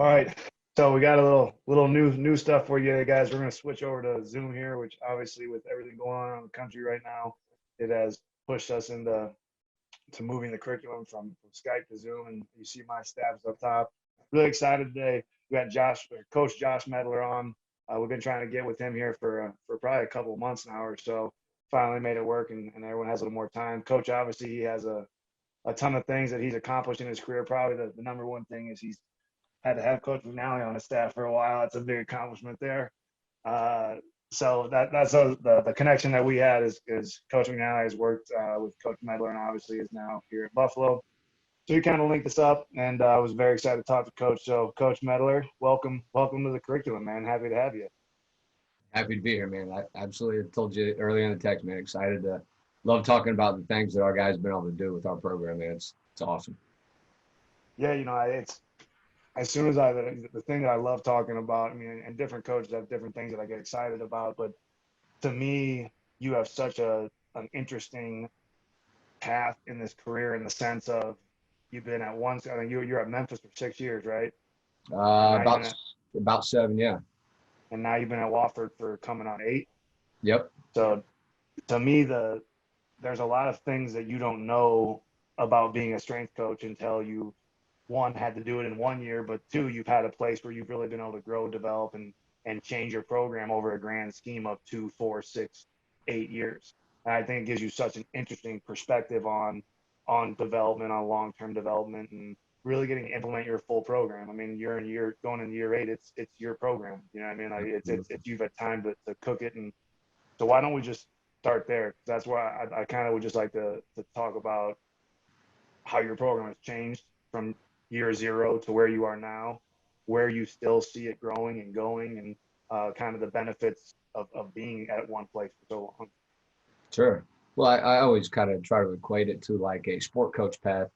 right. So we got a little new stuff for you guys. We're gonna switch over to Zoom here, which obviously with everything going on in the country right now, it has pushed us into moving the curriculum from Skype to Zoom. And you see my stabs up top. Really excited today. We got Coach Josh Medler on. We've been trying to get with him here for probably a couple of months now or so. Finally made it work, and everyone has a little more time. Coach, obviously, he has a ton of things that he's accomplished in his career. Probably the number one thing is he's had to have Coach McNally on his staff for a while. That's a big accomplishment there. Uh, so that's the connection that we had is Coach McNally has worked with Coach Medler and obviously is now here at Buffalo. So we kind of linked this up, and I was very excited to talk to Coach. So Coach Medler, welcome to the curriculum, man. Happy to have you. Happy to be here, man. I absolutely told you earlier in the text, man. Excited to love talking about the things that our guys have been able to do with our program, man. It's awesome. Yeah, it's as soon as the thing that I love talking about. I mean, and different coaches have different things that I get excited about, but to me, you have such an interesting path in this career in the sense of you've been at one. I mean, you're at Memphis for 6 years, right? And now you've been About at, about seven, yeah. and now you've been at Wofford for coming on 8. Yep. So to me, there's a lot of things that you don't know about being a strength coach until you, one, had to do it in 1 year, but two, you've had a place where you've really been able to grow, develop, and change your program over a grand scheme of 2, 4, 6, 8 years. And I think it gives you such an interesting perspective on development, on long-term development, and really getting to implement your full program. I mean, you're going into year 8. It's your program. You know what I mean? Like it's you've had time to cook it. And so why don't we just start there? That's why I kind of would just like to talk about how your program has changed from year 0 to where you are now, where you still see it growing and going, and kind of the benefits of being at one place for so long. Sure. Well, I always kind of try to equate it to like a sport coach path.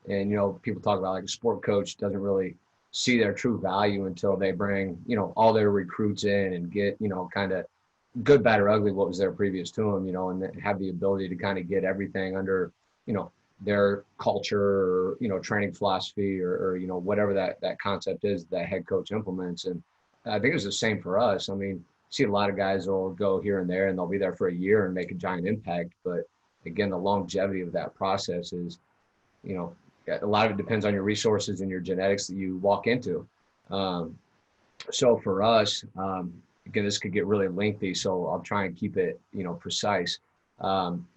And, people talk about like a sport coach doesn't really see their true value until they bring, all their recruits in and get, kind of good, bad, or ugly what was there previous to them, and then have the ability to kind of get everything under, their culture or, training philosophy or whatever that concept is that head coach implements. And I think it was the same for us. I mean, see a lot of guys will go here and there and they'll be there for a year and make a giant impact. But again, the longevity of that process is, a lot of it depends on your resources and your genetics that you walk into. So for us, again, this could get really lengthy, so I'll try and keep it, precise.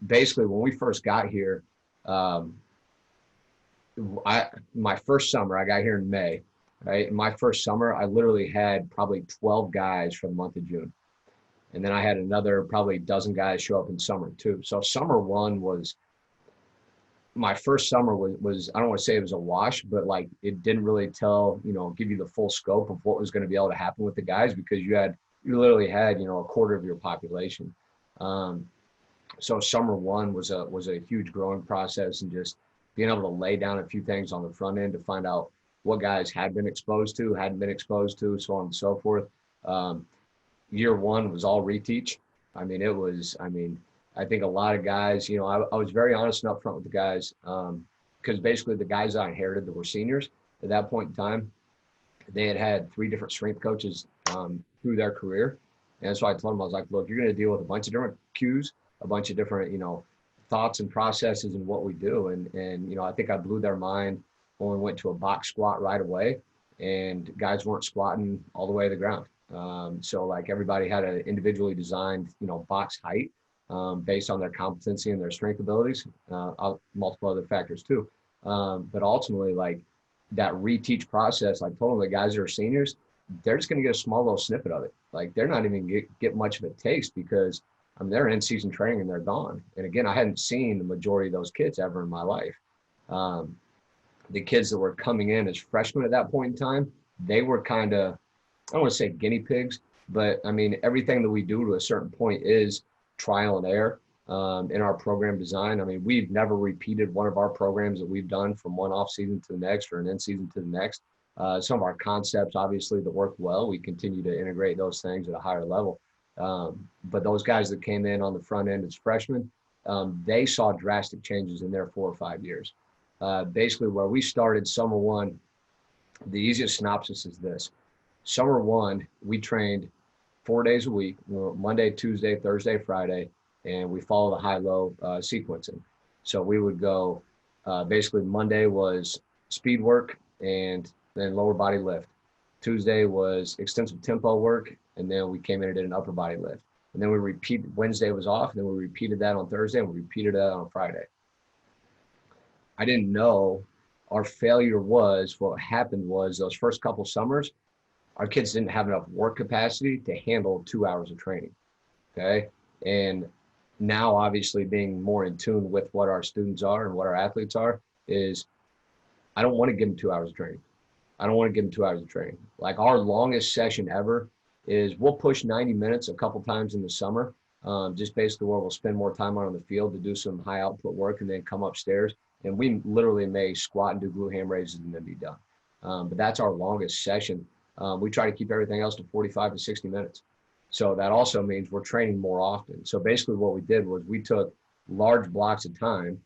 Basically, when we first got here, my first summer, I got here in May, right? My first summer, I literally had probably 12 guys for the month of June. And then I had another probably dozen guys show up in summer too. So summer one was, my first summer was I don't want to say it was a wash, but like it didn't really give you the full scope of what was going to be able to happen with the guys because you literally had, a quarter of your population. So summer one was a huge growing process and just being able to lay down a few things on the front end to find out what guys had been exposed to, hadn't been exposed to, so on and so forth. Year one was all reteach. I think a lot of guys, I was very honest and upfront with the guys because basically the guys I inherited that were seniors at that point in time, they had 3 different strength coaches through their career. And so I told them, I was like, look, you're going to deal with a bunch of different cues, a bunch of different, thoughts and processes and what we do. And I think I blew their mind when we went to a box squat right away and guys weren't squatting all the way to the ground. So like everybody had an individually designed, box height based on their competency and their strength abilities, multiple other factors too. But ultimately, like that reteach process, I told them the guys that are seniors, they're just going to get a small little snippet of it. Like they're not even get much of a taste because they're in season training and they're gone. And again, I hadn't seen the majority of those kids ever in my life. The kids that were coming in as freshmen at that point in time, they were kind of, I don't want to say guinea pigs, but I mean, everything that we do to a certain point is trial and error in our program design. I mean, we've never repeated one of our programs that we've done from one off season to the next or an in season to the next. Some of our concepts, obviously, that work well, we continue to integrate those things at a higher level. But those guys that came in on the front end as freshmen, they saw drastic changes in their 4 or 5 years. Basically, where we started summer one, The easiest synopsis is this. Summer one, we trained 4 days a week, Monday, Tuesday, Thursday, Friday, and we follow the high-low sequencing. So we would go, basically Monday was speed work and then lower body lift. Tuesday was extensive tempo work, and then we came in and did an upper body lift. And then we repeated, Wednesday was off, and then we repeated that on Thursday, and we repeated that on Friday. I didn't know our failure was, what happened was those first couple summers, our kids didn't have enough work capacity to handle 2 hours of training. Okay. And now obviously being more in tune with what our students are and what our athletes are is I don't want to give them 2 hours of training. I don't want to give them 2 hours of training. Like our longest session ever is we'll push 90 minutes a couple times in the summer, just basically where we'll spend more time on the field to do some high output work and then come upstairs. And we literally may squat and do glute ham raises and then be done. But that's our longest session. We try to keep everything else to 45 to 60 minutes. So that also means we're training more often. So basically what we did was we took large blocks of time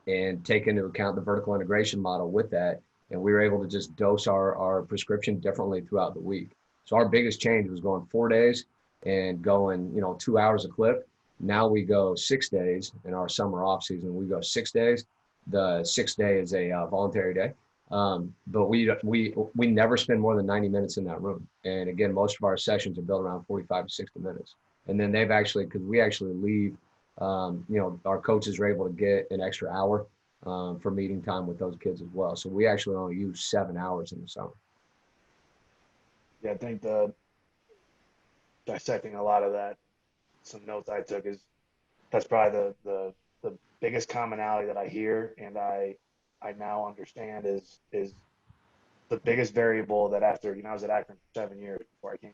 and take into account the vertical integration model with that. And we were able to just dose our prescription differently throughout the week. So our biggest change was going 4 days and going, 2 hours a clip. Now we go 6 days in our summer off season. We go 6 days. The 6th day is a voluntary day. But we never spend more than 90 minutes in that room. And again, most of our sessions are built around 45 to 60 minutes. And then they've actually, because we actually leave, our coaches are able to get an extra hour for meeting time with those kids as well. So we actually only use 7 hours in the summer. Yeah, I think dissecting a lot of that, some notes I took is that's probably the biggest commonality that I hear and I now understand is the biggest variable that after, I was at Akron for 7 years before I came.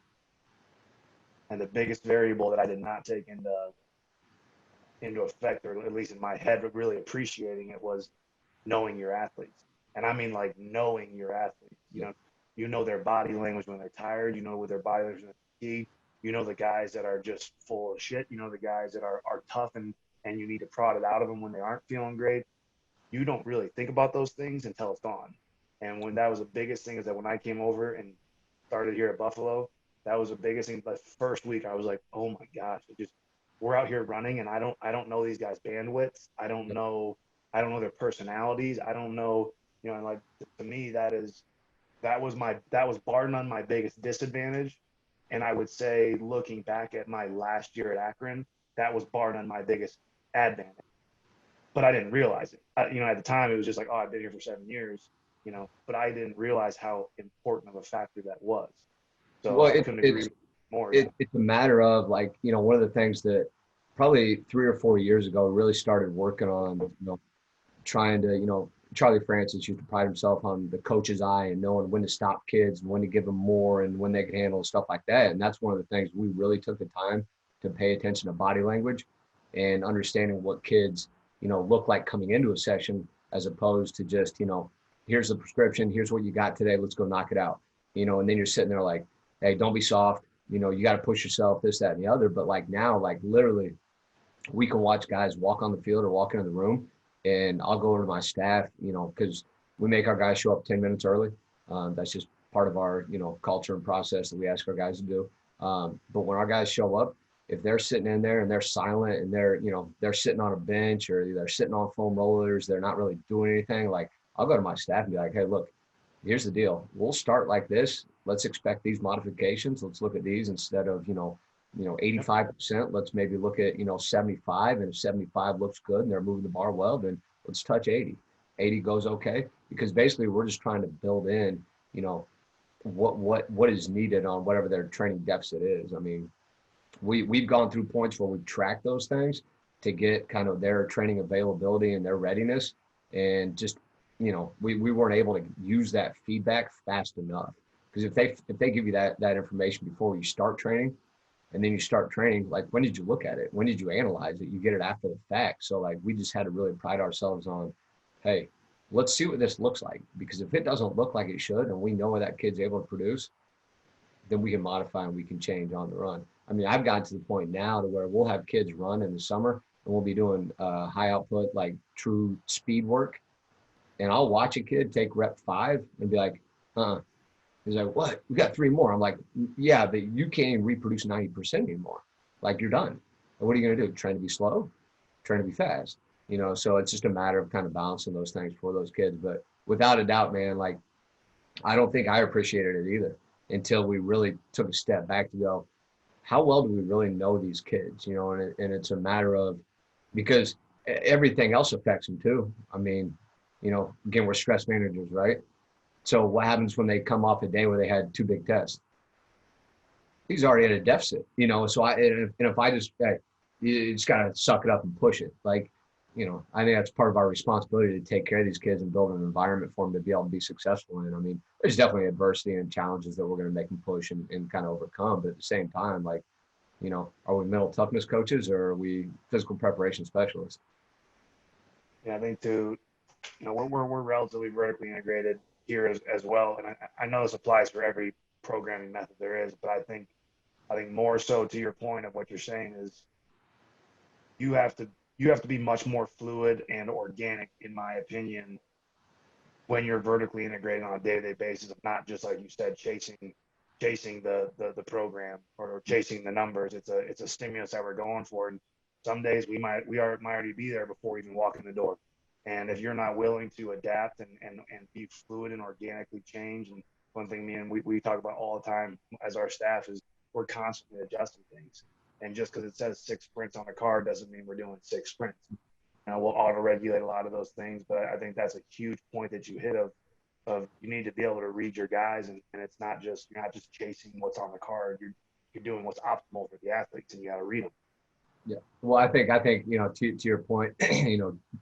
And the biggest variable that I did not take into effect, or at least in my head, but really appreciating it, was knowing your athletes. And I mean like knowing your athletes. You know their body language when they're tired, what their body language when they're fatigued, the guys that are just full of shit, the guys that are tough and you need to prod it out of them when they aren't feeling great. You don't really think about those things until it's gone. And when that was the biggest thing is that when I came over and started here at Buffalo, that was the biggest thing. But first week I was like, oh my gosh, we're out here running and I don't know these guys' bandwidths. I don't know their personalities. I don't know, and like to me that was bar none my biggest disadvantage. And I would say looking back at my last year at Akron, that was bar none my biggest advantage. But I didn't realize it. At the time it was just like, oh, I've been here for 7 years, but I didn't realize how important of a factor that was. So Well, I couldn't agree more. It's a matter of like, one of the things that probably 3 or 4 years ago really started working on, trying to, Charlie Francis used to pride himself on the coach's eye and knowing when to stop kids and when to give them more and when they can handle stuff like that. And that's one of the things we really took the time to pay attention to body language and understanding what kids, look like coming into a session, as opposed to just, here's the prescription, here's what you got today, let's go knock it out. And then you're sitting there like, hey, don't be soft, you got to push yourself, this, that, and the other. But like now, like literally, we can watch guys walk on the field or walk into the room, and I'll go over to my staff, because we make our guys show up 10 minutes early. That's just part of our, culture and process that we ask our guys to do. But when our guys show up, if they're sitting in there and they're silent and they're sitting on a bench or they're sitting on foam rollers, they're not really doing anything, like I'll go to my staff and be like, hey, look, here's the deal. We'll start like this. Let's expect these modifications. Let's look at these instead of, 85%. Let's maybe look at, 75. And if 75 looks good and they're moving the bar well, then let's touch 80. 80 goes okay. Because basically we're just trying to build in, what is needed on whatever their training deficit is. I mean, we've gone through points where we've tracked those things to get kind of their training availability and their readiness. And just, we weren't able to use that feedback fast enough. Because if they give you that information before you start training, and then you start training, like, when did you look at it? When did you analyze it? You get it after the fact. So like, we just had to really pride ourselves on, hey, let's see what this looks like. Because if it doesn't look like it should, and we know what that kid's able to produce, then we can modify and we can change on the run. I mean, I've gotten to the point now to where we'll have kids run in the summer and we'll be doing high output, like true speed work. And I'll watch a kid take rep 5 and be like, Uh-uh. He's like, what? We got 3 more. I'm like, yeah, but you can't even reproduce 90% anymore. Like, you're done. And what are you going to do? Trying to be slow? Trying to be fast? So it's just a matter of kind of balancing those things for those kids. But without a doubt, man, like, I don't think I appreciated it either until we really took a step back to go, how well do we really know these kids? And it's a matter of, because everything else affects them too. I mean, again, we're stress managers, right? So what happens when they come off a day where they had 2 big tests? He's already at a deficit, So if I just, you just got to suck it up and push it. Like, I think that's part of our responsibility to take care of these kids and build an environment for them to be able to be successful in. I mean, there's definitely adversity and challenges that we're going to make them push and kind of overcome. But at the same time, like, are we mental toughness coaches or are we physical preparation specialists? Yeah, I think too, we're relatively vertically integrated here as well, and I know this applies for every programming method there is, but I think more so to your point of what you're saying is you have to be much more fluid and organic, in my opinion, when you're vertically integrated on a day-to-day basis of not just, like you said, chasing the program or chasing the numbers. It's a stimulus that we're going for, and some days might already be there before we even walk in the door. And if you're not willing to adapt and be fluid and organically change, and one thing me and we talk about all the time as our staff is we're constantly adjusting things. And just because it says 6 sprints on the card doesn't mean we're doing 6 sprints. We'll auto-regulate a lot of those things, but I think that's a huge point that you hit of you need to be able to read your guys, and it's not just, you're not just chasing what's on the card. You're doing what's optimal for the athletes, and you got to read them. Yeah. Well, I think, to your point,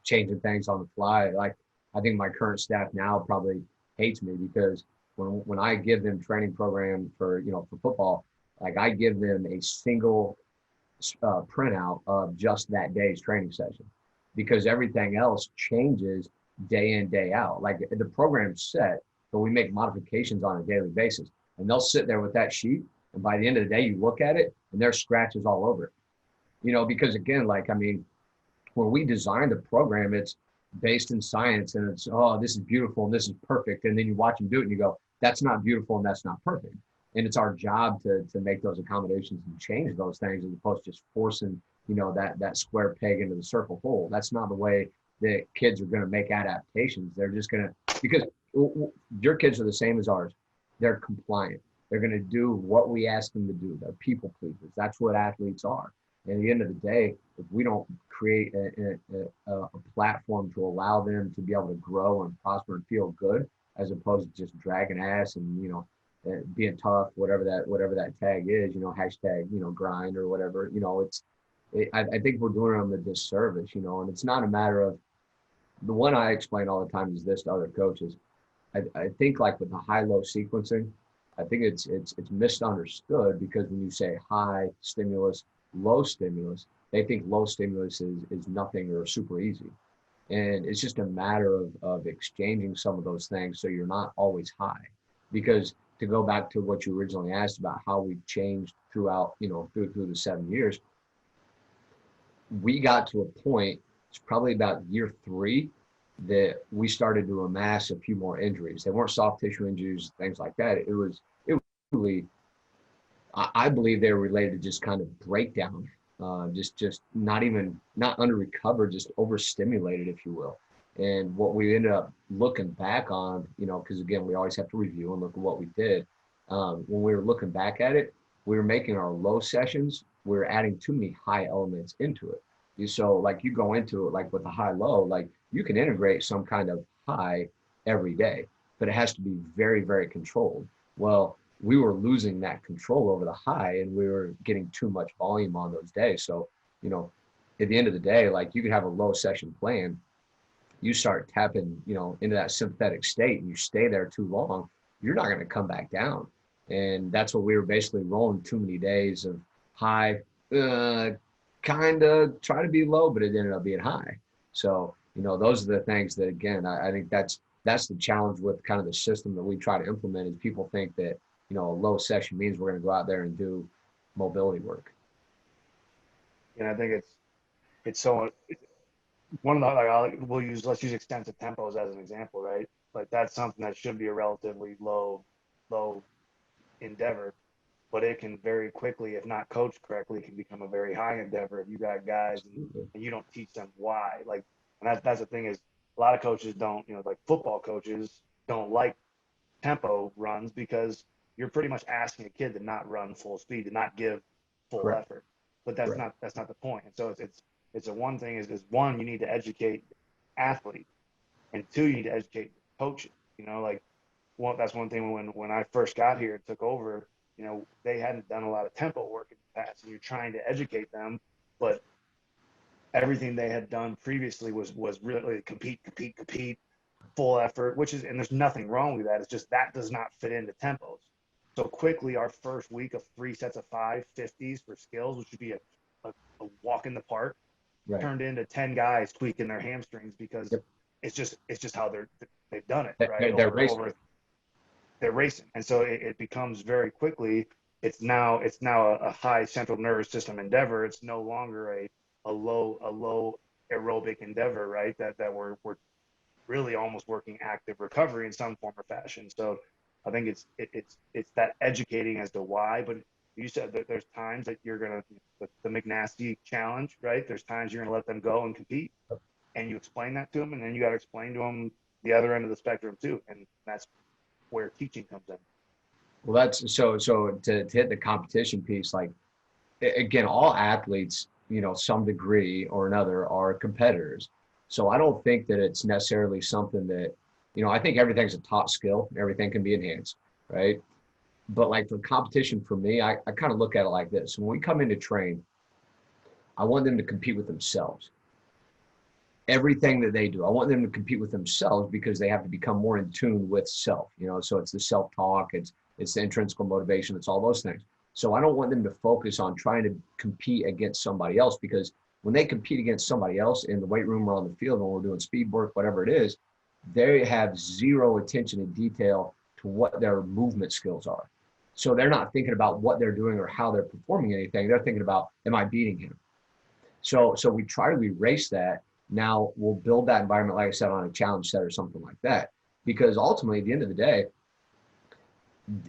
changing things on the fly, like, I think my current staff now probably hates me because when I give them training program for football, like, I give them a single printout of just that day's training session, because everything else changes day in, day out. Like, the program's set, but we make modifications on a daily basis, and they'll sit there with that sheet. And by the end of the day, you look at it and there's scratches all over it. Because again, like, I mean, when we designed the program, it's based in science and it's, oh, this is beautiful and this is perfect. And then you watch them do it and you go, that's not beautiful and that's not perfect. And it's our job to make those accommodations and change those things, as opposed to just forcing, that square peg into the circle hole. That's not the way that kids are going to make adaptations. They're just going to, because your kids are the same as ours. They're compliant. They're going to do what we ask them to do. They're people pleasers. That's what athletes are. And at the end of the day, if we don't create a platform to allow them to be able to grow and prosper and feel good, as opposed to just dragging ass and, being tough, whatever that tag is, hashtag, grind or whatever, I think we're doing them a disservice, and it's not a matter of, the one I explain all the time is this to other coaches. I think, like, with the high-low sequencing, I think it's misunderstood, because when you say high stimulus, low stimulus, they think low stimulus is nothing or super easy. And it's just a matter of exchanging some of those things so you're not always high. Because to go back to what you originally asked about how we've changed throughout, through the 7 years, we got to a point, it's probably about year 3, that we started to amass a few more injuries. They weren't soft tissue injuries, things like that. It was really, I believe they were related to just kind of breakdown, just not under recovered, just overstimulated, if you will. And what we ended up looking back on, because again, we always have to review and look at what we did. When we were looking back at it, we were making our low sessions, we were adding too many high elements into it. So, like, you go into it, like, with a high-low, like, you can integrate some kind of high every day, but it has to be very, very controlled. Well, we were losing that control over the high, and we were getting too much volume on those days. So, at the end of the day, like, you could have a low session plan, you start tapping, into that sympathetic state, and you stay there too long, you're not going to come back down. And that's what we were basically rolling too many days of high, kind of try to be low, but it ended up being high. So, those are the things that, again, I think that's the challenge with kind of the system that we try to implement, is people think that, a low session means we're going to go out there and do mobility work. And I think it's so, one of the, like, let's use extensive tempos as an example, right? Like that's something that should be a relatively low endeavor, but it can very quickly, if not coached correctly, can become a very high endeavor if you got guys and you don't teach them why. Like, and that's the thing is a lot of coaches don't, like football coaches don't like tempo runs because you're pretty much asking a kid to not run full speed, to not give full Correct. effort. But that's Right. not the point. And so it's a one thing is one, you need to educate athletes, and two, you need to educate coaches. Like that's one thing when I first got here and took over, they hadn't done a lot of tempo work in the past, and you're trying to educate them, but everything they had done previously was really compete, full effort, and there's nothing wrong with that. It's just that does not fit into tempos. So quickly, our first week of 3 sets of 5 50s for skills, which would be a walk in the park, Right. turned into 10 guys tweaking their hamstrings because Yep. it's just how they've done it, right? They're Over and racing. over, they're racing, and so it becomes very quickly. It's now a high central nervous system endeavor. It's no longer a low aerobic endeavor, right? That we're really almost working active recovery in some form or fashion. So I think it's that educating as to why. But you said that there's times that you're gonna the McNasty challenge, right? There's times you're gonna let them go and compete, and you explain that to them, and then you got to explain to them the other end of the spectrum too, and that's where teaching comes in. Well, that's so to hit the competition piece, like again, all athletes, some degree or another are competitors. So I don't think that it's necessarily something that, I think everything's a taught skill. Everything can be enhanced, right? But like for competition for me, I kind of look at it like this. When we come in to train, I want them to compete with themselves. Everything that they do, I want them to compete with themselves because they have to become more in tune with self, so it's the self-talk, it's the intrinsic motivation, it's all those things. So I don't want them to focus on trying to compete against somebody else, because when they compete against somebody else in the weight room or on the field when we're doing speed work, whatever it is, they have zero attention to detail to what their movement skills are. So they're not thinking about what they're doing or how they're performing anything. They're thinking about, am I beating him? So we try to erase that. Now we'll build that environment, like I said, on a challenge set or something like that. Because ultimately, at the end of the day,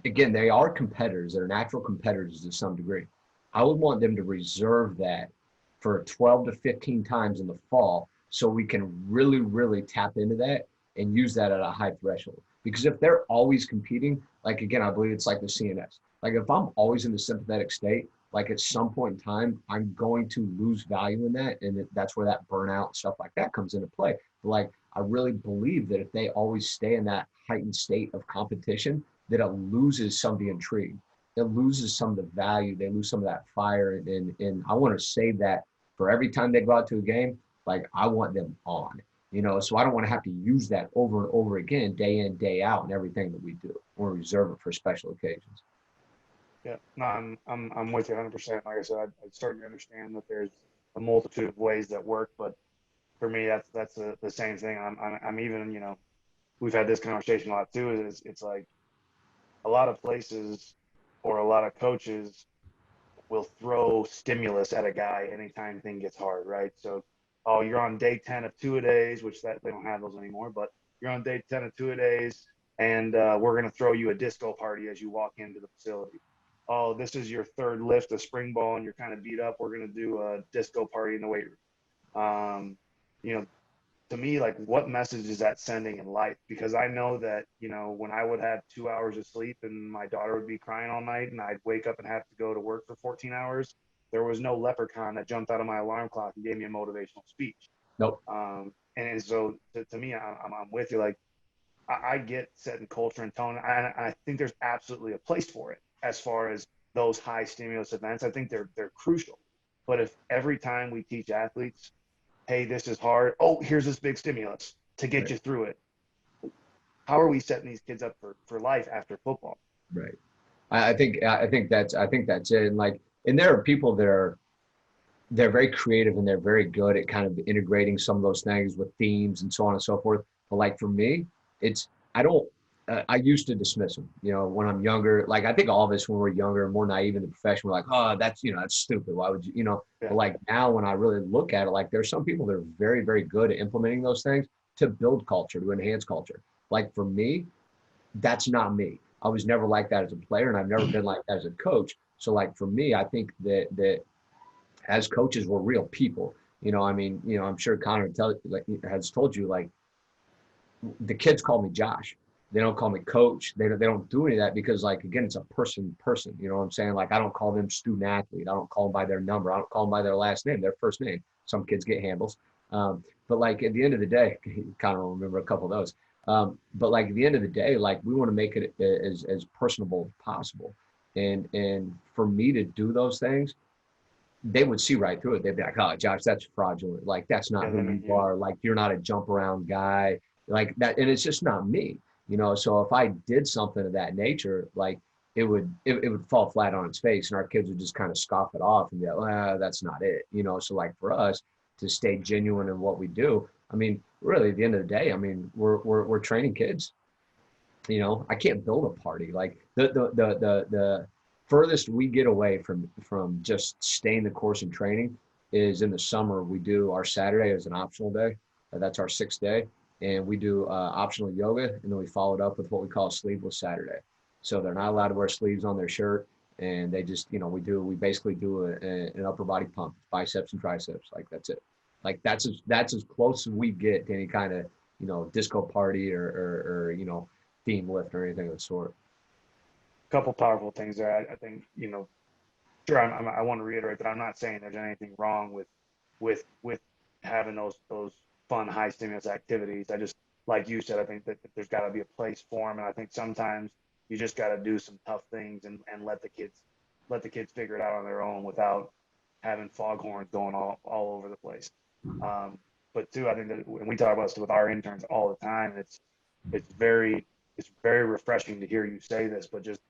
again, they are competitors. They're natural competitors to some degree. I would want them to reserve that for 12 to 15 times in the fall so we can really, really tap into that and use that at a high threshold. Because if they're always competing, like again, I believe it's like the CNS. Like if I'm always in the sympathetic state, like at some point in time, I'm going to lose value in that. And that's where that burnout and stuff like that comes into play. But like, I really believe that if they always stay in that heightened state of competition, that it loses some of the intrigue. It loses some of the value. They lose some of that fire. And I want to save that for every time they go out to a game. Like I want them on, so I don't want to have to use that over and over again, day in, day out, and everything that we do. Or reserve it for special occasions. Yeah, no, I'm with you 100%. Like I said, I start to understand that there's a multitude of ways that work, but for me, that's the same thing. I'm even, we've had this conversation a lot too. It's like a lot of places or a lot of coaches will throw stimulus at a guy anytime thing gets hard, right? So, oh, you're on day 10 of two-a-days, which that they don't have those anymore, but you're on day 10 of two-a-days, and we're going to throw you a disco party as you walk into the facility. Oh, this is your third lift of spring ball and you're kind of beat up. We're going to do a disco party in the weight room. You know, to me, like what message is that sending in life? Because I know that, when I would have 2 hours of sleep and my daughter would be crying all night and I'd wake up and have to go to work for 14 hours, there was no leprechaun that jumped out of my alarm clock and gave me a motivational speech. Nope. And so to me, I'm with you. Like I get setting culture and tone. I think there's absolutely a place for it as far as those high stimulus events. I think they're crucial. But if every time we teach athletes, hey, this is hard. Oh, here's this big stimulus to get Right. you through it. How are we setting these kids up for life after football? Right. I think that's it. And there are people that they're very creative and they're very good at kind of integrating some of those things with themes and so on and so forth. But like for me, it's I don't. I used to dismiss them, when I'm younger. Like I think all of us when we're younger, more naive in the profession, we're like, oh, that's stupid. Why would you? Yeah. But like now, when I really look at it, like there's some people that are very, very good at implementing those things to build culture, to enhance culture. Like for me, that's not me. I was never like that as a player, and I've never been like that as a coach. So like for me, I think that as coaches, we're real people. I mean, I'm sure Connor has told you, like, the kids call me Josh. They don't call me coach. They don't do any of that because, like, again, it's a person. You know what I'm saying? Like, I don't call them student athlete. I don't call them by their number. I don't call them by their last name, their first name. Some kids get handles. But like at the end of the day, kind of remember a couple of those. But like at the end of the day, like we want to make it as personable as possible. And for me to do those things, they would see right through it. They'd be like, "Oh, Josh, that's fraudulent. Like that's not who you are. Like you're not a jump around guy like that." And it's just not me. So if I did something of that nature, like it would fall flat on its face, and our kids would just kind of scoff it off and be like, "Well, that's not it." So like for us to stay genuine in what we do, I mean, really at the end of the day, I mean, we're training kids. I can't build a party. Like the furthest we get away from just staying the course and training is in the summer. We do our Saturday as an optional day. That's our 6th day. And we do optional yoga, and then we follow it up with what we call sleeveless Saturday. So they're not allowed to wear sleeves on their shirt, and they just, we basically do an upper body pump, biceps and triceps. Like that's it. Like that's as close as we get to any kind of, disco party or theme lift or anything of the sort. Couple powerful things there. I think, sure, I want to reiterate that I'm not saying there's anything wrong with having those fun, high stimulus activities. I just, like you said, I think that there's got to be a place for them, and I think sometimes you just got to do some tough things and let the kids figure it out on their own without having foghorns going all over the place. But too, I think that when we talk about this with our interns all the time, it's very refreshing to hear you say this, but just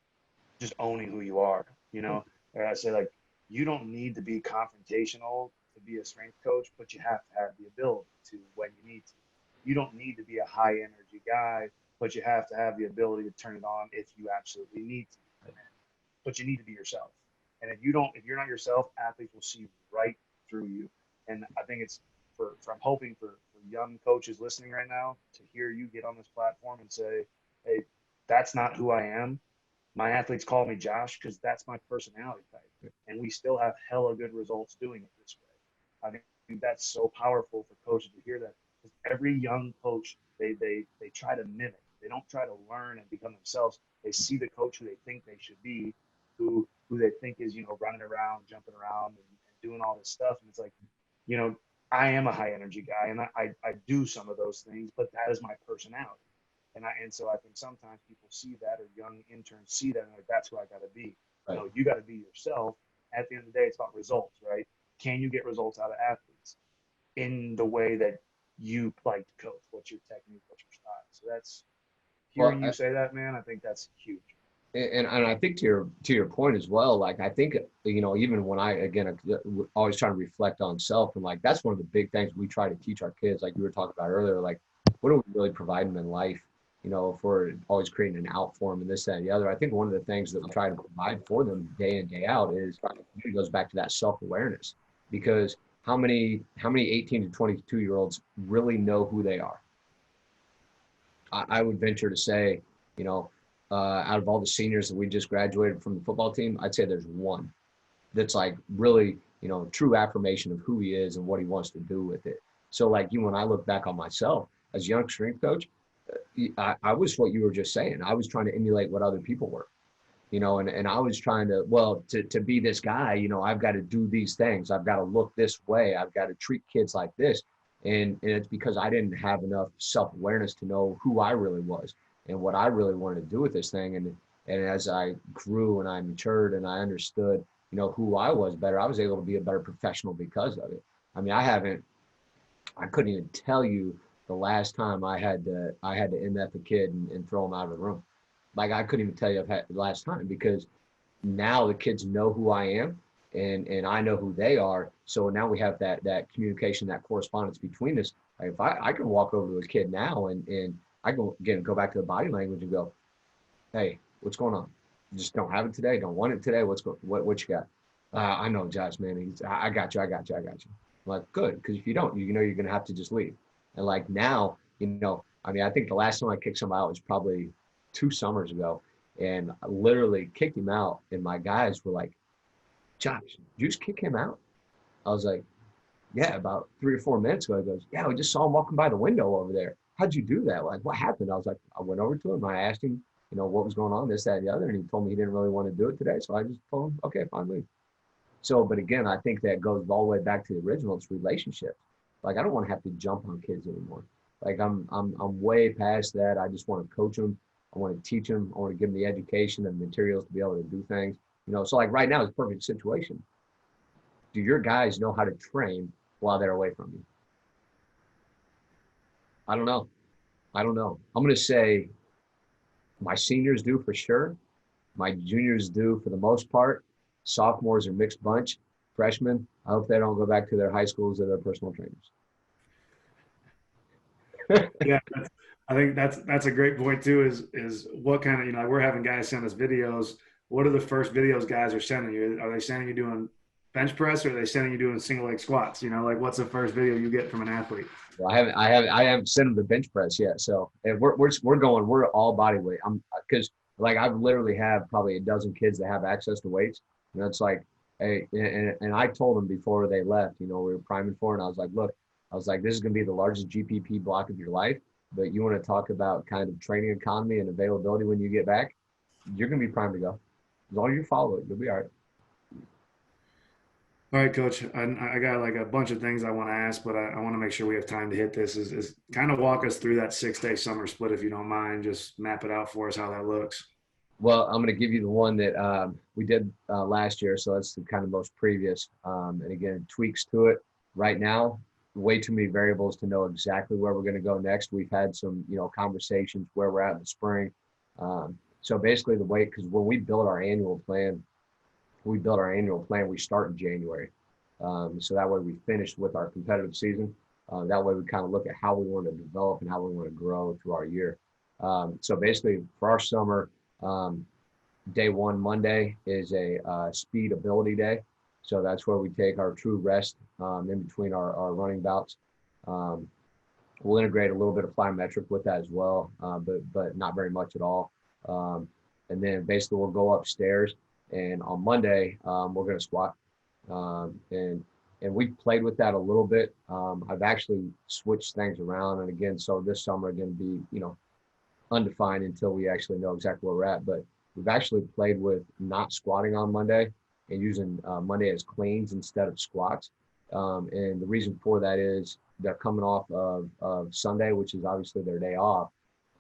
owning who you are. And I say, like, you don't need to be confrontational to be a strength coach, but you have to have the ability to when you need to. You don't need to be a high energy guy, but you have to have the ability to turn it on if you absolutely need to. But you need to be yourself. And if you're not yourself, athletes will see right through you. And I think I'm hoping for young coaches listening right now to hear you get on this platform and say, hey, that's not who I am. My athletes call me Josh because that's my personality type. And we still have hella good results doing it this way. I think that's so powerful for coaches to hear that. Because every young coach, they try to mimic. They don't try to learn and become themselves. They see the coach who they think they should be, who they think is, running around, jumping around and doing all this stuff. And it's like, I am a high energy guy and I do some of those things, but that is my personality. And so I think sometimes people see that, or young interns see that, and like, that's who I got to be. Right. No, you got to be yourself. At the end of the day, it's about results, right? Can you get results out of athletes in the way that you like to coach? What's your technique? What's your style? So that's hearing you say that, man. I think that's huge. And I think to your point as well, like I think, even when I always trying to reflect on self, and like that's one of the big things we try to teach our kids, like you were talking about earlier, like what do we really provide them in life? If we're always creating an out for them and this, that, and the other. I think one of the things that we try to provide for them day in, day out it goes back to that self-awareness, because how many 18 to 22-year-olds really know who they are? I would venture to say, out of all the seniors that we just graduated from the football team, I'd say there's one that's like really, true affirmation of who he is and what he wants to do with it. So like when I look back on myself as a young strength coach, I was what you were just saying. I was trying to emulate what other people were, and I was trying to be this guy, I've got to do these things. I've got to look this way. I've got to treat kids like this. And it's because I didn't have enough self-awareness to know who I really was and what I really wanted to do with this thing. And as I grew and I matured and I understood, who I was better, I was able to be a better professional because of it. I mean, I couldn't even tell you the last time I had to MF a kid and throw him out of the room. Like I couldn't even tell you the last time, because now the kids know who I am and I know who they are. So now we have that communication, that correspondence between us. Like if I can walk over to a kid now and I go back to the body language and go, hey, what's going on? You just don't have it today. Don't want it today. What you got? I know, Josh, man. I got you. I'm like, good. Because if you don't, you're going to have to just leave. And like now, I mean, I think the last time I kicked somebody out was probably 2 summers ago, and I literally kicked him out, and my guys were like, "Josh, did you just kick him out?" I was like, "Yeah, about 3 or 4 minutes ago." He goes, "Yeah, we just saw him walking by the window over there. How'd you do that? Like, what happened?" I was like, I went over to him. I asked him, what was going on, this, that, and the other. And he told me he didn't really want to do it today. So I just told him, okay, fine, leave. So, but again, I think that goes all the way back to the original. It's relationships. Like, I don't want to have to jump on kids anymore. Like, I'm way past that. I just want to coach them. I want to teach them. I want to give them the education and materials to be able to do things. So like right now is a perfect situation. Do your guys know how to train while they're away from you? I don't know. I'm going to say my seniors do for sure. My juniors do for the most part. Sophomores are mixed bunch. Freshmen, I hope they don't go back to their high schools or their personal trainers. Yeah, I think that's a great point too. Is what kind of we're having guys send us videos. What are the first videos guys are sending you? Are they sending you doing bench press, or are they sending you doing single leg squats? Like what's the first video you get from an athlete? Well, I haven't sent them the bench press yet. So we're all body weight. Because like I've literally have probably a dozen kids that have access to weights. It's like, hey, and I told them before they left, we were priming for it, and I was like, look, this is going to be the largest GPP block of your life, but you want to talk about kind of training economy and availability when you get back, you're going to be primed to go. As long as you follow it, you'll be all right. All right, Coach. I got like a bunch of things I want to ask, but I want to make sure we have time to hit this. Is kind of walk us through that 6-day summer split, if you don't mind. Just map it out for us how that looks. Well, I'm going to give you the one that we did last year. So that's the kind of most previous. And again, tweaks to it. Right now, way too many variables to know exactly where we're going to go next. We've had some, conversations where we're at in the spring. So basically the way, because when we build our annual plan, we start in January. So that way we finish with our competitive season. That way we kind of look at how we want to develop and how we want to grow through our year. So basically for our summer, day one, Monday, is a speed ability day. So that's where we take our true rest in between our running bouts. We'll integrate a little bit of plyometric with that as well, but not very much at all. And then basically we'll go upstairs, and on Monday we're going to squat. And we played with that a little bit. I've actually switched things around, and again, so this summer going to be undefined until we actually know exactly where we're at. But we've actually played with not squatting on Monday and using Monday as cleans instead of squats. And the reason for that is they're coming off of Sunday, which is obviously their day off,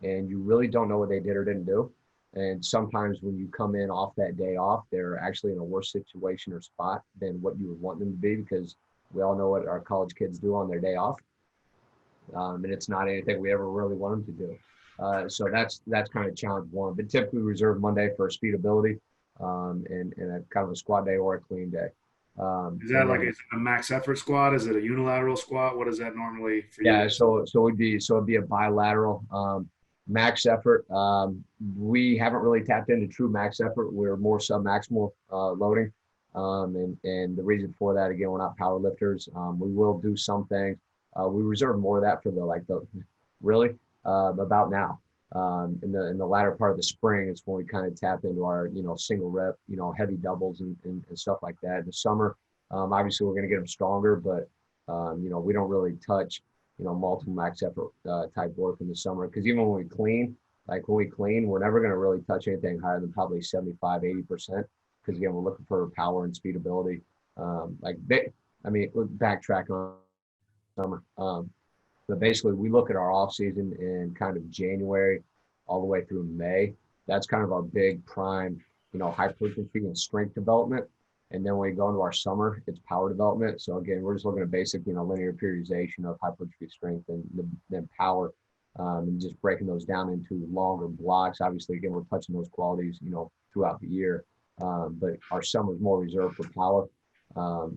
and you really don't know what they did or didn't do. And sometimes when you come in off that day off, they're actually in a worse situation or spot than what you would want them to be, because we all know what our college kids do on their day off. And it's not anything we ever really want them to do. So that's kind of challenge one. But typically reserve Monday for speed ability, and a kind of a squat day or a clean day. Is that like a max effort squat? Is it a unilateral squat? What is that normally for you? Yeah, so it'd be a bilateral max effort. We haven't really tapped into true max effort. We're more submaximal loading. And the reason for that, again, we're not power lifters. We will do some things. We reserve more of that for about now. In the latter part of the spring, it's when we kind of tap into our, single rep, heavy doubles and stuff like that. In the summer, obviously we're going to get them stronger, but, we don't really touch, multiple max effort type work in the summer. Because even when we clean, we're never going to really touch anything higher than probably 75-80%. Because again, we're looking for power and speed ability. We'll backtrack on summer. But basically, we look at our off season in kind of January all the way through May. That's kind of our big prime, hypertrophy and strength development. And then when we go into our summer, it's power development. So again, we're just looking at basic, linear periodization of hypertrophy, strength, and then power, and just breaking those down into longer blocks. Obviously, again, we're touching those qualities, throughout the year. But our summer is more reserved for power.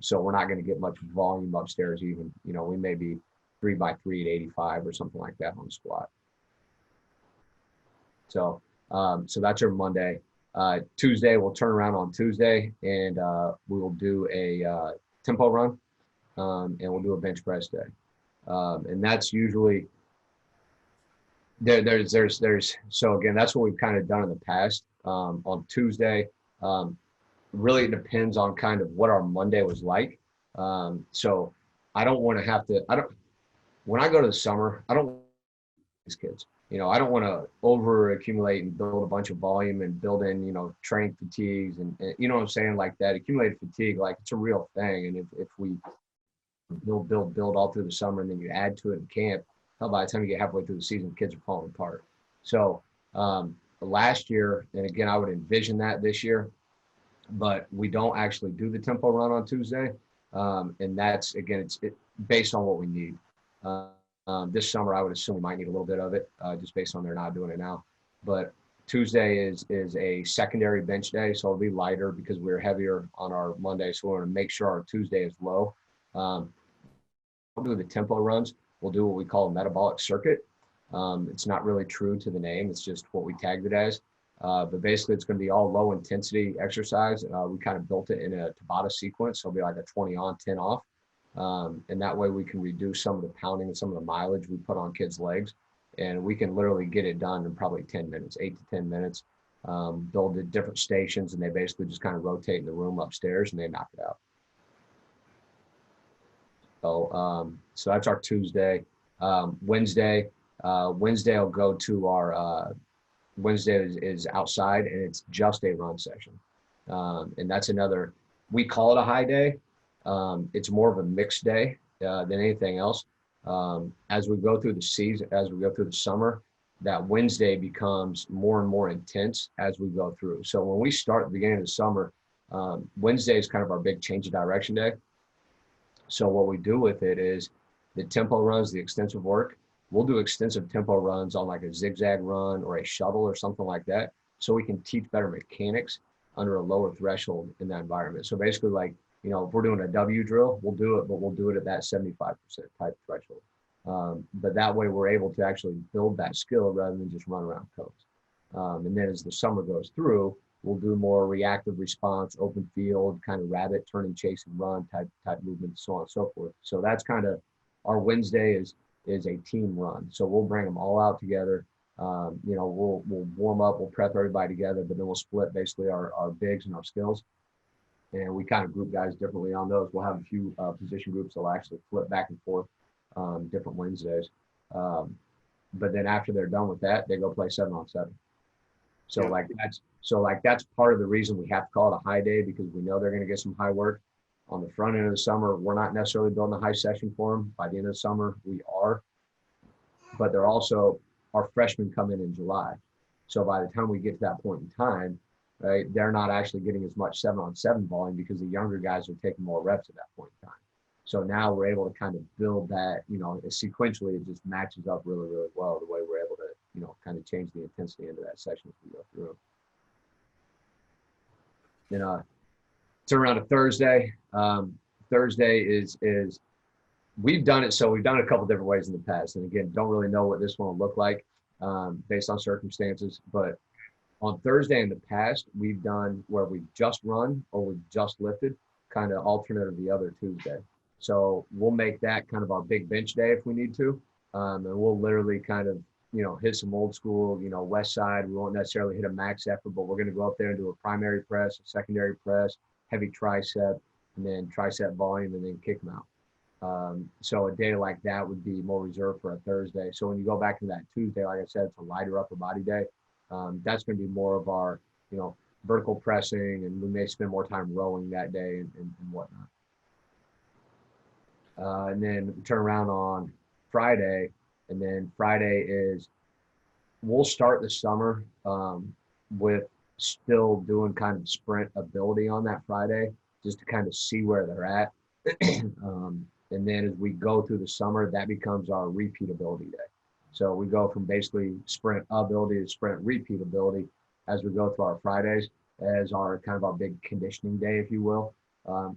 So we're not going to get much volume upstairs even. We may be 3x3 at 85 or something like that on the squat. So that's our Monday. Tuesday, we'll turn around on Tuesday, and we will do a tempo run, and we'll do a bench press day. And that's usually So again, that's what we've kind of done in the past. On Tuesday, really it depends on kind of what our Monday was like. So I don't want to have to, when I go to the summer, I don't these kids. I don't want to over accumulate and build a bunch of volume and build in, training fatigues and you know what I'm saying, like that accumulated fatigue, like it's a real thing. And if we build all through the summer and then you add to it in camp, hell, by the time you get halfway through the season, kids are falling apart. So last year, and again, I would envision that this year, but we don't actually do the tempo run on Tuesday. And that's, again, it's based on what we need. This summer, I would assume we might need a little bit of it, just based on they're not doing it now. But Tuesday is a secondary bench day, so it'll be lighter because we're heavier on our Monday. So we want to make sure our Tuesday is low. We'll do the tempo runs. We'll do what we call a metabolic circuit. It's not really true to the name. It's just what we tagged it as. But basically, it's going to be all low intensity exercise. We kind of built it in a Tabata sequence. So it'll be like a 20 on, 10 off. And that way we can reduce some of the pounding and some of the mileage we put on kids' legs. And we can literally get it done in probably 10 minutes, 8 to 10 minutes. Build the different stations, and they basically just kind of rotate in the room upstairs and they knock it out. So that's our Tuesday. Wednesday I'll go to our Wednesday is outside, and it's just a run session. And that's another, we call it a high day. It's more of a mixed day than anything else. As we go through the season, as we go through the summer, that Wednesday becomes more and more intense as we go through. So when we start at the beginning of the summer, Wednesday is kind of our big change of direction day. So what we do with it is the tempo runs, the extensive work. We'll do extensive tempo runs on like a zigzag run or a shuttle or something like that, so we can teach better mechanics under a lower threshold in that environment. So basically, like, if we're doing a W drill, we'll do it, but we'll do it at that 75% type threshold. But that way we're able to actually build that skill rather than just run around cones. And then as the summer goes through, we'll do more reactive response, open field, kind of rabbit, turn and chase and run type movements, so on and so forth. So that's kind of our Wednesday is a team run. So we'll bring them all out together. We'll warm up, we'll prep everybody together, but then we'll split basically our bigs and our skills. And we kind of group guys differently on those. We'll have a few position groups that'll actually flip back and forth different Wednesdays. But then after they're done with that, they go play 7-on-7. So that's part of the reason we have to call it a high day, because we know they're going to get some high work. On the front end of the summer, we're not necessarily building a high session for them. By the end of the summer, we are. But they're also, our freshmen come in July. So by the time we get to that point in time, right, they're not actually getting as much 7-on-7 volume because the younger guys are taking more reps at that point in time. So now we're able to kind of build that, sequentially, it just matches up really, really well the way we're able to, kind of change the intensity into that session as we go through. Then turn around to Thursday. Thursday is we've done it. So we've done it a couple different ways in the past. And again, don't really know what this one will look like based on circumstances. But on Thursday in the past, we've done where we've just run or we've just lifted, kind of alternate of the other Tuesday. So we'll make that kind of our big bench day if we need to. And we'll literally kind of, hit some old school, west side. We won't necessarily hit a max effort, but we're going to go up there and do a primary press, a secondary press, heavy tricep, and then tricep volume, and then kick them out. So a day like that would be more reserved for a Thursday. So when you go back to that Tuesday, like I said, it's a lighter upper body day. That's going to be more of our, vertical pressing, and we may spend more time rowing that day and whatnot. And then we turn around on Friday, and then Friday is, we'll start the summer with still doing kind of sprint ability on that Friday, just to kind of see where they're at. And then as we go through the summer, that becomes our repeatability day. So we go from basically sprint ability to sprint repeatability as we go through our Fridays as our kind of our big conditioning day, if you will.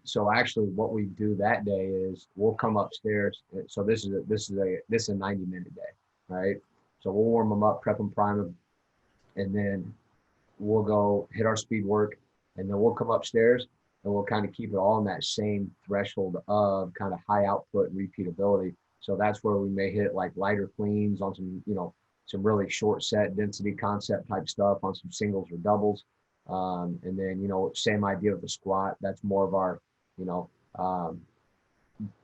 So actually what we do that day is we'll come upstairs. So this is a 90-minute day, right? So we'll warm them up, prep them, prime them, and then we'll go hit our speed work, and then we'll come upstairs and we'll kind of keep it all in that same threshold of kind of high output repeatability. So that's where we may hit like lighter cleans on some, some really short set density concept type stuff on some singles or doubles. And then, same idea with the squat. That's more of our,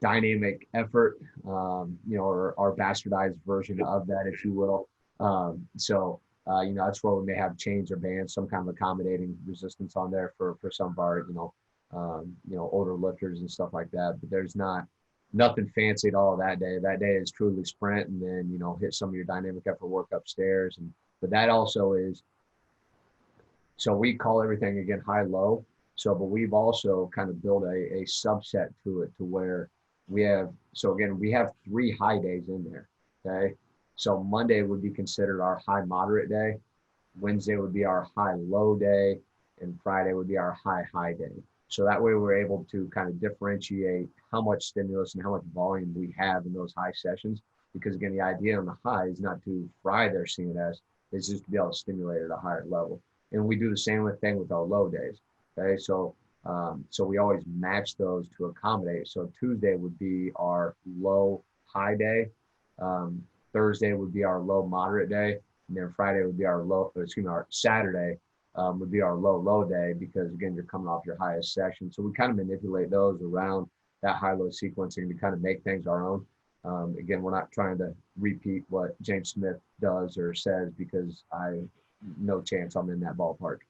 dynamic effort, or our bastardized version of that, if you will. That's where we may have chains or bands, some kind of accommodating resistance on there for some of our, older lifters and stuff like that. But there's nothing fancy at all that day. That day is truly sprint, and then, hit some of your dynamic effort work upstairs. But that also is, so we call everything, again, high-low. But we've also kind of built a subset to it to where we have 3 high days in there, okay? So Monday would be considered our high-moderate day. Wednesday would be our high-low day, and Friday would be our high-high day. So that way we're able to kind of differentiate how much stimulus and how much volume we have in those high sessions. Because again, the idea on the high is not to fry their CNS, it's just to be able to stimulate at a higher level. And we do the same thing with our low days. Okay, so we always match those to accommodate. So Tuesday would be our low high day. Thursday would be our low moderate day, and then Friday would be our Saturday would be our low day, because again, you're coming off your highest session. So we kind of manipulate those around that high-low sequencing to kind of make things our own. Again, we're not trying to repeat what James Smith does or says, because no chance I'm in that ballpark.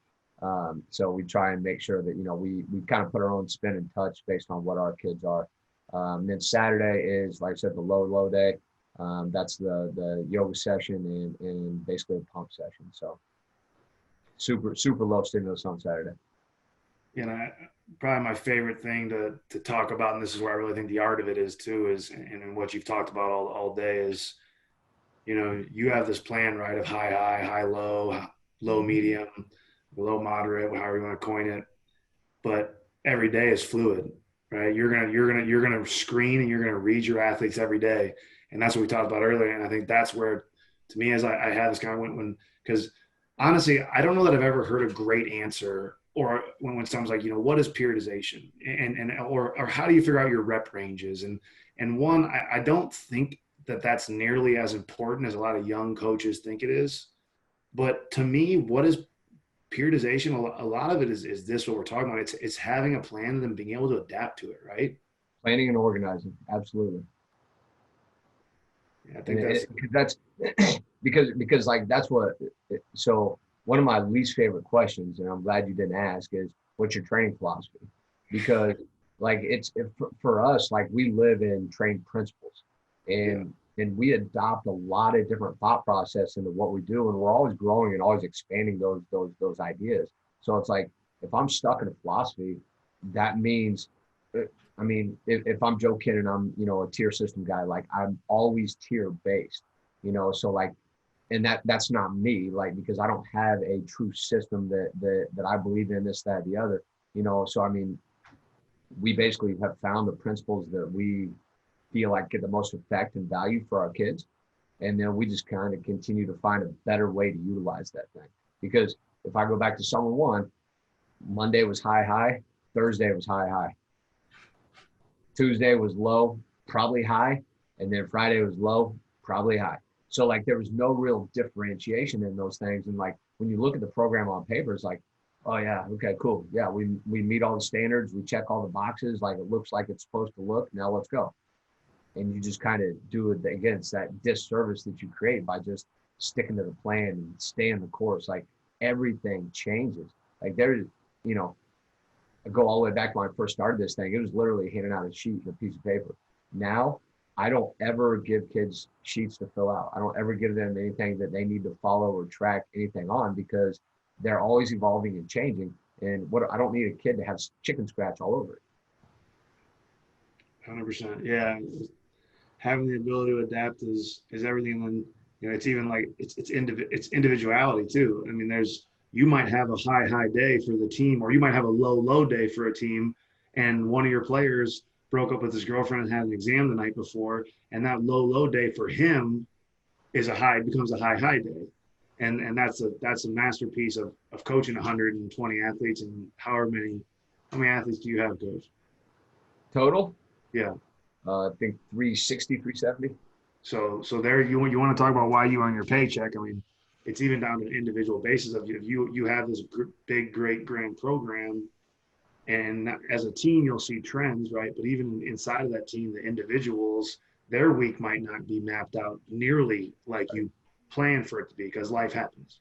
So we try and make sure that, we kind of put our own spin and touch based on what our kids are. Then Saturday is, like I said, the low day. That's the yoga session and basically a pump session. So super low stimulus on Saturday. Probably my favorite thing to talk about, and this is where I really think the art of it is too, and what you've talked about all day is, you have this plan, right, of high, low, low medium, low moderate, however you want to coin it. But every day is fluid, right? You're gonna screen and you're gonna read your athletes every day, and that's what we talked about earlier. And I think that's where, to me, as I had this kind of because honestly, I don't know that I've ever heard a great answer, or when someone's like, what is periodization, or how do you figure out your rep ranges? And one, I don't think that's nearly as important as a lot of young coaches think it is. But to me, what is periodization? A lot of it is this, what we're talking about. It's having a plan and then being able to adapt to it, right? Planning and organizing, absolutely. Yeah, I think that's because like that's what. So one of my least favorite questions, and I'm glad you didn't ask, is what's your training philosophy? Because like for us, like we live in trained principles, and we adopt a lot of different thought process into what we do, and we're always growing and always expanding those ideas. So it's like, if I'm stuck in a philosophy, that means, I mean, if I'm Joe Kidd and I'm, a tier system guy, like I'm always tier based, so like, and that's not me, like, because I don't have a true system that I believe in, this, that, the other, so I mean, we basically have found the principles that we feel like get the most effect and value for our kids. And then we just kind of continue to find a better way to utilize that thing. Because if I go back to summer one, Monday was high, Thursday was high, Tuesday was low, probably high, and then Friday was low, probably high. So like there was no real differentiation in those things. And like when you look at the program on paper, it's like, oh yeah, okay, cool. Yeah, we meet all the standards, we check all the boxes, like it looks like it's supposed to look. Now let's go. And you just kind of do it again. It's that disservice that you create by just sticking to the plan and staying the course. Like everything changes. Like there's, I go all the way back when I first started this thing. It was literally handing out a sheet and a piece of paper. Now, I don't ever give kids sheets to fill out. I don't ever give them anything that they need to follow or track anything on, because they're always evolving and changing. And I don't need a kid to have chicken scratch all over it. 100%. Yeah. Having the ability to adapt is everything. And it's even like it's individuality too. I mean, you might have a high day for the team, or you might have a low day for a team, and one of your players broke up with his girlfriend and had an exam the night before, and that low day for him becomes a high day. And that's a masterpiece of coaching 120 athletes. And how many athletes do you have, Coach? Total? Yeah. I think 360, 370. So there you want to talk about why you on your paycheck. I mean, it's even down to an individual basis of you have this big, great, grand program, and as a team, you'll see trends, right? But even inside of that team, the individuals, their week might not be mapped out nearly like you plan for it to be because life happens.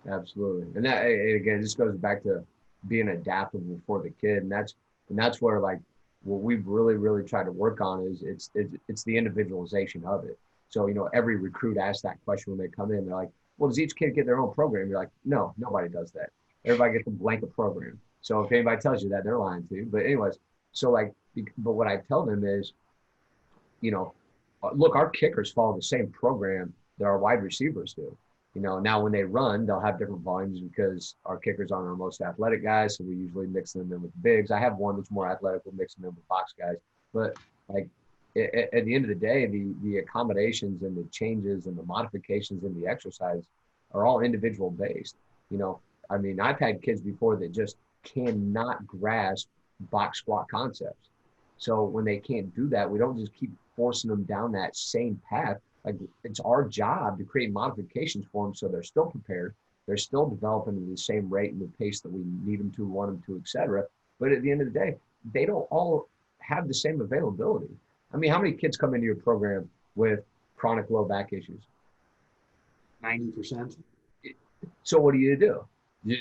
Absolutely. And that, again, this goes back to being adaptable for the kid. And that's where, like, what we've really tried to work on is it's the individualization of it. So, every recruit asks that question when they come in. They're like, well, does each kid get their own program? You're like, no, nobody does that. Everybody gets a blanket program. So if anybody tells you that, they're lying to you. But anyways, so like, but what I tell them is, look, our kickers follow the same program that our wide receivers do. Now when they run, they'll have different volumes because our kickers aren't our most athletic guys. So we usually mix them in with bigs. I have one that's more athletic. We'll mix them in with box guys. But like at the end of the day, the accommodations and the changes and the modifications in the exercise are all individual based. I mean, I've had kids before that just cannot grasp box squat concepts. So when they can't do that, we don't just keep forcing them down that same path. Like, it's our job to create modifications for them so they're still prepared. They're still developing at the same rate and the pace that we need them to, want them to, et cetera. But at the end of the day, they don't all have the same availability. I mean, how many kids come into your program with chronic low back issues? 90%. So what do you do?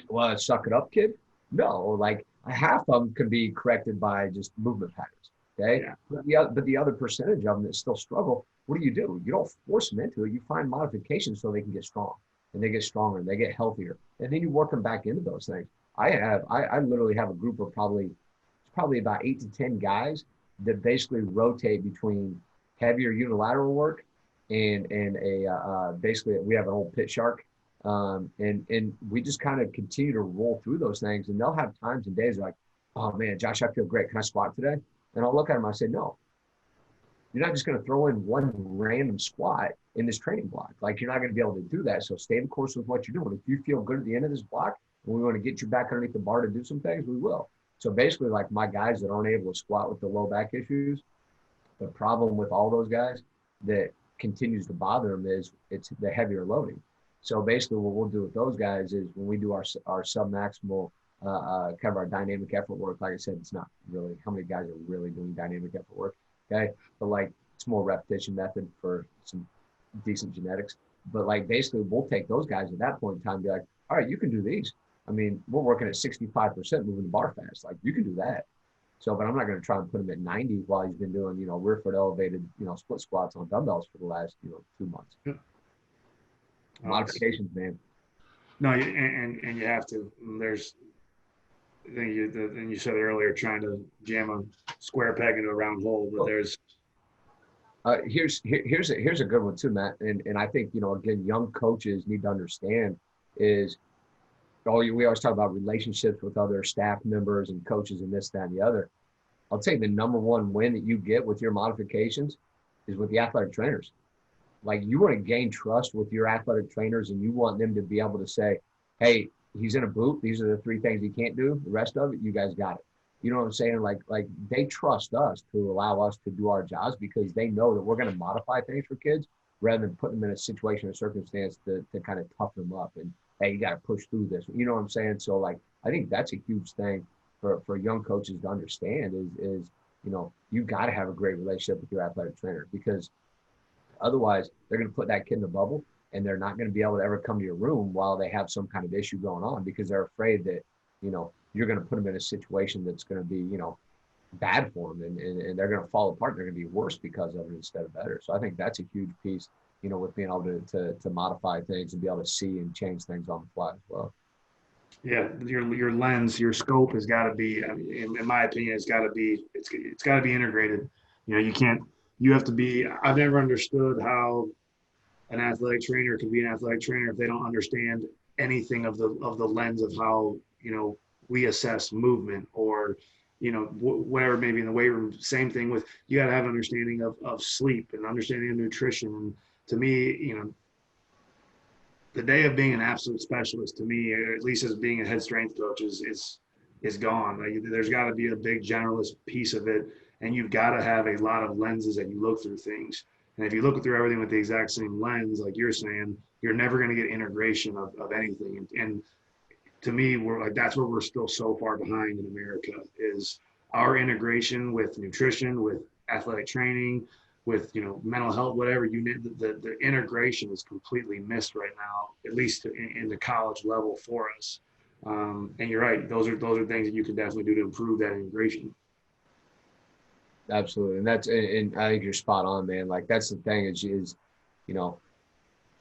Well, suck it up, kid? No, like half of them can be corrected by just movement patterns. Okay. Yeah. But the other percentage of them that still struggle, what do? You don't force them into it. You find modifications so they can get strong, and they get stronger and they get healthier. And then you work them back into those things. I literally have a group of probably about 8 to 10 guys that basically rotate between heavier unilateral work and basically we have an old pit shark. And we just kind of continue to roll through those things, and they'll have times and days like, oh man, Josh, I feel great. Can I squat today? And I'll look at them. I say, no, you're not just going to throw in one random squat in this training block. Like, you're not going to be able to do that. So stay the course with what you're doing. If you feel good at the end of this block and we want to get you back underneath the bar to do some things, we will. So basically, like, my guys that aren't able to squat with the low back issues, the problem with all those guys that continues to bother them is it's the heavier loading. So basically what we'll do with those guys is when we do our sub-maximal, kind of our dynamic effort work, like I said, it's not really, how many guys are really doing dynamic effort work, okay? But like, it's more repetition method for some decent genetics. But like, basically we'll take those guys at that point in time and be like, all right, you can do these. I mean, we're working at 65% moving the bar fast. Like, you can do that. So, but I'm not going to try and put him at 90 while he's been doing, rear foot elevated, split squats on dumbbells for the last, 2 months. Yeah. Modifications, man. No, and you have to. There's, and you said earlier, trying to jam a square peg into a round hole, but there's. Here's a good one too, Matt. And I think, again, young coaches need to understand is, we always talk about relationships with other staff members and coaches and this, that, and the other. I'll tell you, the number one win that you get with your modifications is with the athletic trainers. Like, you want to gain trust with your athletic trainers, and you want them to be able to say, hey, he's in a boot. These are the 3 things he can't do. The rest of it, you guys got it. You know what I'm saying? Like they trust us to allow us to do our jobs because they know that we're going to modify things for kids rather than putting them in a situation or circumstance to kind of toughen them up and, hey, you got to push through this. You know what I'm saying? So like, I think that's a huge thing for young coaches to understand is you got to have a great relationship with your athletic trainer, because otherwise they're going to put that kid in a bubble and they're not going to be able to ever come to your room while they have some kind of issue going on, because they're afraid that, you're going to put them in a situation that's going to be, bad for them and they're going to fall apart. They're going to be worse because of it instead of better. So I think that's a huge piece, with being able to modify things and be able to see and change things on the fly as well. Yeah, your lens, your scope has got to be, in my opinion, it's got to be integrated. You have to be. I've never understood how an athletic trainer can be an athletic trainer if they don't understand anything of the lens of how we assess movement or whatever, maybe in the weight room. Same thing with, you got to have understanding of sleep and understanding of nutrition. And to me, the day of being an absolute specialist, to me, or at least as being a head strength coach, is gone. Like, there's got to be a big generalist piece of it, and you've got to have a lot of lenses that you look through things. And if you look through everything with the exact same lens, like you're saying, you're never going to get integration of anything. And to me, we're like, that's where we're still so far behind in America is our integration with nutrition, with athletic training, with, mental health, whatever you need. The integration is completely missed right now, at least in the college level for us. And you're right; those are things that you can definitely do to improve that integration. Absolutely. And I think you're spot on, man. Like that's the thing is, you know,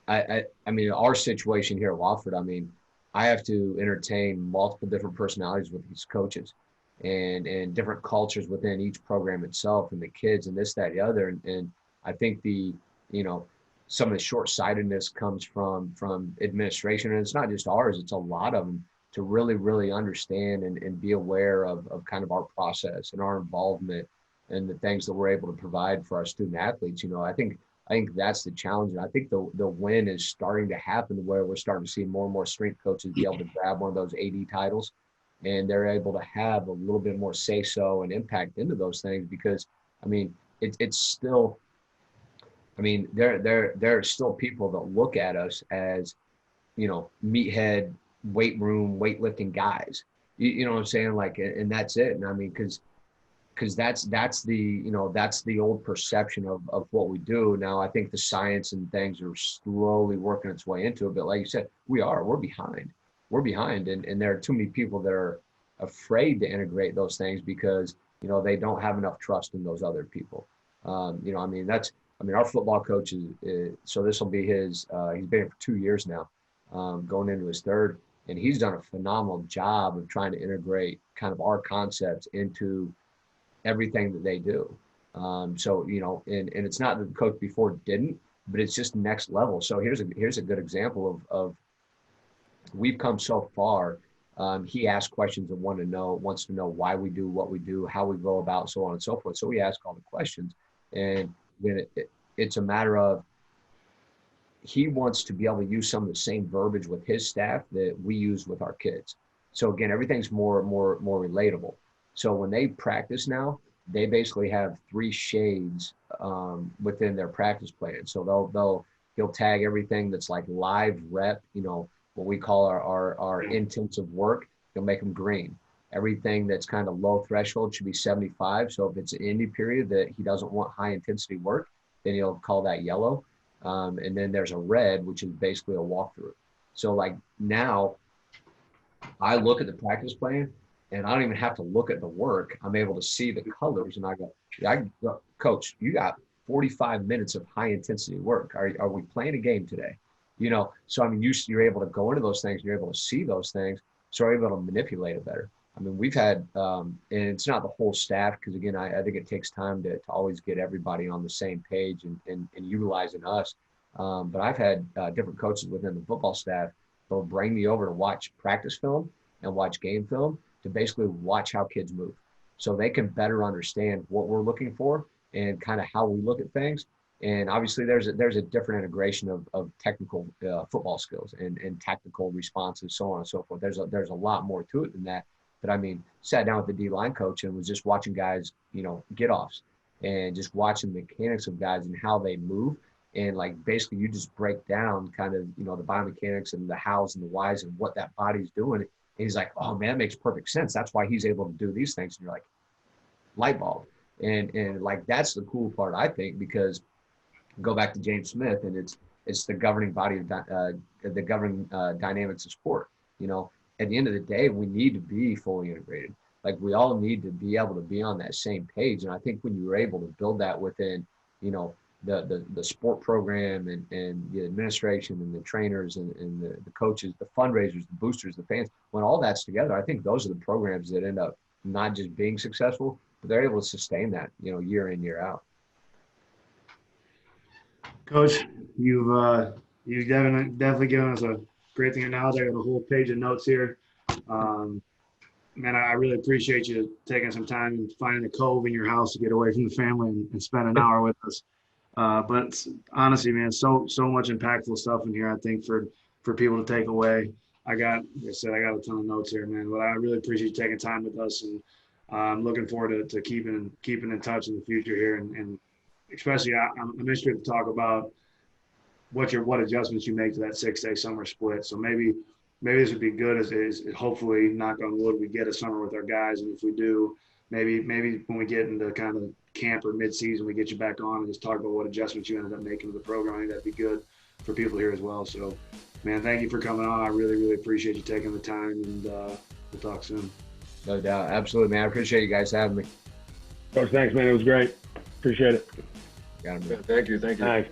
I mean, our situation here at Wofford, I mean, I have to entertain multiple different personalities with these coaches and different cultures within each program itself and the kids and this, that, the other. And I think you know, some of the short-sightedness comes from administration. And it's not just ours, it's a lot of them to really, really understand and be aware of kind of our process and our involvement and the things that we're able to provide for our student athletes. I think that's the challenge. And I think the win is starting to happen where we're starting to see more and more strength coaches be able to grab one of those AD titles and they're able to have a little bit more say so and impact into those things because, I mean, it's still, I mean, there are still people that look at us as, meathead, weight room, weightlifting guys. You know what I'm saying? Like, and that's it. And I mean, because that's the old perception of what we do. Now I think the science and things are slowly working its way into it, but like you said, we're behind and there are too many people that are afraid to integrate those things because they don't have enough trust in those other people. Our football coach is so this will be his he's been here for 2 years now, going into his third, and he's done a phenomenal job of trying to integrate kind of our concepts into everything that they do. And it's not that the coach before didn't, but it's just next level. So here's a good example of we've come so far. He asks questions and wants to know why we do what we do, how we go about, so on and so forth. So we ask all the questions, and then it's a matter of he wants to be able to use some of the same verbiage with his staff that we use with our kids. So again, everything's more relatable. So when they practice now, they basically have 3 shades within their practice plan. So he'll tag everything that's like live rep, what we call our intensive work. He'll make them green. Everything that's kind of low threshold should be 75. So if it's an indie period that he doesn't want high intensity work, then he'll call that yellow. And then there's a red, which is basically a walkthrough. So like now I look at the practice plan and I don't even have to look at the work. I'm able to see the colors and I go, Coach, you got 45 minutes of high intensity work. Are we playing a game today? So I mean, you're able to go into those things, you're able to see those things, so you're able to manipulate it better. I mean, we've had, and it's not the whole staff, because again, I think it takes time to always get everybody on the same page and utilizing us. But I've had different coaches within the football staff. They'll bring me over to watch practice film and watch game film to basically watch how kids move, so they can better understand what we're looking for and kind of how we look at things. And obviously there's a different integration of technical football skills and tactical responses, so on and so forth. There's a lot more to it than that. But I mean, sat down with the D-line coach and was just watching guys, get offs and just watching the mechanics of guys and how they move. And like, basically you just break down kind of, the biomechanics and the hows and the whys and what that body's doing. And he's like, oh man, that makes perfect sense. That's why he's able to do these things. And you're like, light bulb. And like, that's the cool part, I think, because go back to James Smith, and it's the governing body of the governing dynamics of sport. At the end of the day, we need to be fully integrated. Like, we all need to be able to be on that same page. And I think when you're able to build that within, the sport program and the administration and the trainers and the coaches, the fundraisers, the boosters, the fans, when all that's together, I think those are the programs that end up not just being successful, but they're able to sustain that, year in, year out. Coach, you've definitely given us a great thing now. I got a whole page of notes here. Man, I really appreciate you taking some time and finding a cove in your house to get away from the family and spend an hour with us. But honestly, man, so much impactful stuff in here, I think, for people to take away. Like I said, I got a ton of notes here, man. But I really appreciate you taking time with us, and I'm looking forward to keeping in touch in the future here and especially I'm interested to talk about what adjustments you make to that 6-day summer split. So maybe this would be good as hopefully, knock on wood, we get a summer with our guys. And if we do, maybe when we get into kind of camp or mid-season, we get you back on and just talk about what adjustments you ended up making to the program. I think that'd be good for people here as well. So, man, thank you for coming on. I really, really appreciate you taking the time, and we'll talk soon. No doubt. Absolutely, man. I appreciate you guys having me. Coach, thanks, man. It was great. Appreciate it. Got him. Thank you. Thanks, man.